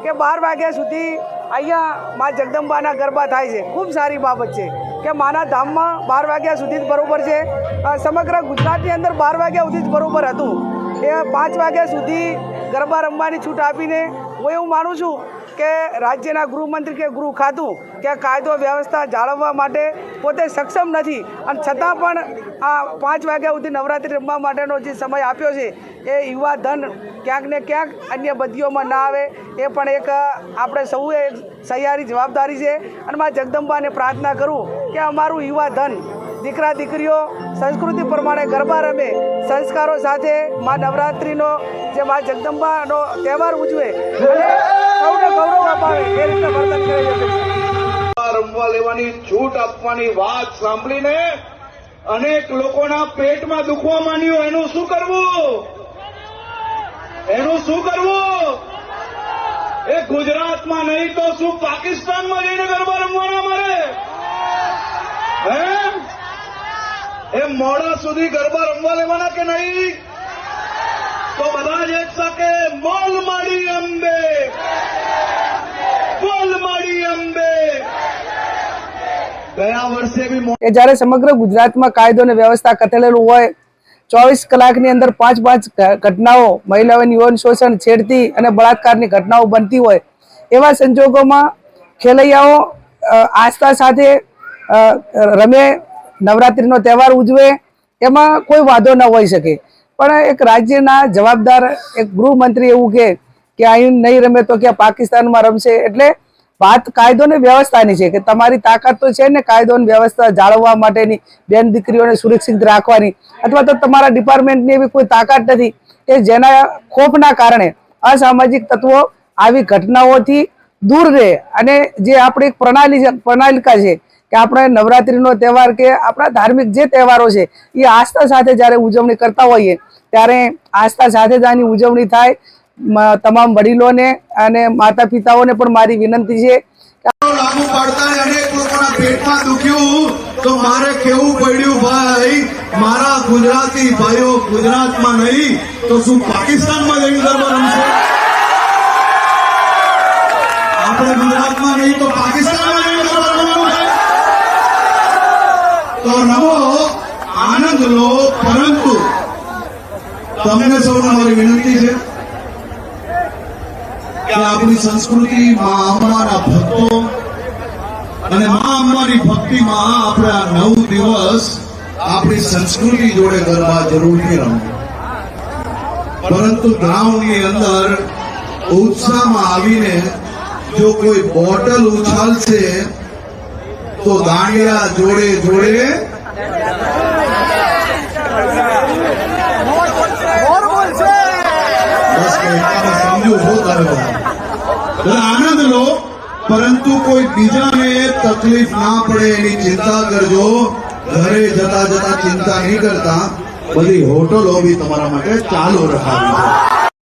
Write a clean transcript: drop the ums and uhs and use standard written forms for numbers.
કે 12 વાગ્યા સુધી અહીંયા મા જગદંબાના ગરબા થાય છે। ખૂબ સારી બાબત છે કે માના ધામમાં 12 વાગ્યા સુધી જ બરોબર છે। સમગ્ર ગુજરાતની અંદર 12 વાગ્યા સુધી જ બરોબર હતું। એ 5 વાગ્યા સુધી ગરબા રમવાની છૂટ આપીને હું એવું માનું છું કે રાજ્યના ગૃહમંત્રી કે ગૃહ ખાતું કે કાયદો વ્યવસ્થા જાળવવા માટે પોતે સક્ષમ નથી અને છતાં પણ આ 5 વાગ્યા સુધી નવરાત્રિ રમવા માટેનો જે સમય આપ્યો છે એ યુવા ધન ક્યાંક ને ક્યાંક અન્ય બદીઓમાં ના આવે એ પણ એક આપણે સૌએ સહિયારી જવાબદારી છે। અને મા જગદંબાને પ્રાર્થના કરું કે અમારું યુવા ધન દીકરા દીકરીઓ સંસ્કૃતિ પ્રમાણે ગરબા રમે, સંસ્કારો સાથે મા નવરાત્રિનો જે મા જગદંબાનો તહેવાર ઉજવે અને સૌને ગૌરવ અપાવે એ રીતે વર્તન કરે। રમવા લેવાની છૂટ આપવાની વાત સાંભળીને અનેક લોકોના પેટમાં દુખવા માંડ્યું। એનું શું કરવું? એનું શું કરવું? એ ગુજરાતમાં નહીં તો શું પાકિસ્તાનમાં જઈને ગરબા રમવાના મારે? હે? એ મોડા સુધી ગરબા રમવા લેવાના કે નહીં? તો બધા જ એક સાથે બોલ માડી અંબે, બોલ માડી અંબે। ગયા વર્ષે બી જ્યારે સમગ્ર ગુજરાતમાં કાયદો અને વ્યવસ્થા કથળેલું હોય, 24 કલાકની અંદર 5 ઘટનાઓ મહિલાઓની યૌન શોષણ, છેડતી અને બળાત્કારની ઘટનાઓ બનતી હોય, એવા સંજોગોમાં ખેલૈયાઓ આસ્થા સાથે રમે, નવરાત્રિનો તહેવાર ઉજવે, એમાં કોઈ વાંધો ન હોઈ શકે। પણ એક રાજ્યના જવાબદાર એક ગૃહમંત્રી એવું કે અહીં નહીં રમે તો ક્યાં પાકિસ્તાનમાં રમશે। એટલે વાત કાયદો ને વ્યવસ્થાની છે કે તમારી તાકાત તો છે ને કાયદો અને વ્યવસ્થા જાળવવા માટેની, બેન દીકરીઓને સુરક્ષિત રાખવાની, અથવા તો તમારા ડિપાર્ટમેન્ટની એવી કોઈ તાકાત નથી કે જેના ખોફના કારણે અસામાજિક તત્વો આવી ઘટનાઓથી દૂર રહે। અને જે આપણી એક પ્રણાલિકા છે કે આપણે નવરાત્રિનો તહેવાર કે આપણા ધાર્મિક જે તહેવારો છે એ આસ્થા સાથે જ્યારે ઉજવણી કરતા હોઈએ ત્યારે આસ્થા સાથે જ આની ઉજવણી થાય। તમામ વડીલોને અને માતા પિતાઓને પણ મારી વિનંતી છે લાગુ પાડતા અનેક લોકોના પેટમાં દુખ્યું તો મારે કેવું પડ્યું ભાઈ, મારા ગુજરાતી ભાઈઓ ગુજરાતમાં નહીં તો શું પાકિસ્તાનમાં જઈને ગરબા રમશે? આપણે ગુજરાતમાં નહીં તો પાકિસ્તાનમાં જઈને ગરબા રમવાનું? તો રમો, આનંદ લો, પરંતુ તમને સૌને મારી વિનંતી છે કે આપણી સંસ્કૃતિ માં અંબાના ભક્તો અને માં અંબાની ભક્તિમાં આપણે આ 9 દિવસ આપણી સંસ્કૃતિ જોડે ગરબા જરૂરથી રમવું। પરંતુ ગ્રાઉન્ડની અંદર ઉત્સાહમાં આવીને જો કોઈ બોટલ ઉછાલશે તો દાંડિયા જોડે જોડે સમજો છો તારે આનંદ લો, પરંતુ કોઈ બીજાને તકલીફ ના પડે એની ચિંતા કરજો। ઘરે જતા જતા ચિંતા નહીં કરતા, બધી હોટલો બી તમારા માટે ચાલુ રખાવી છે।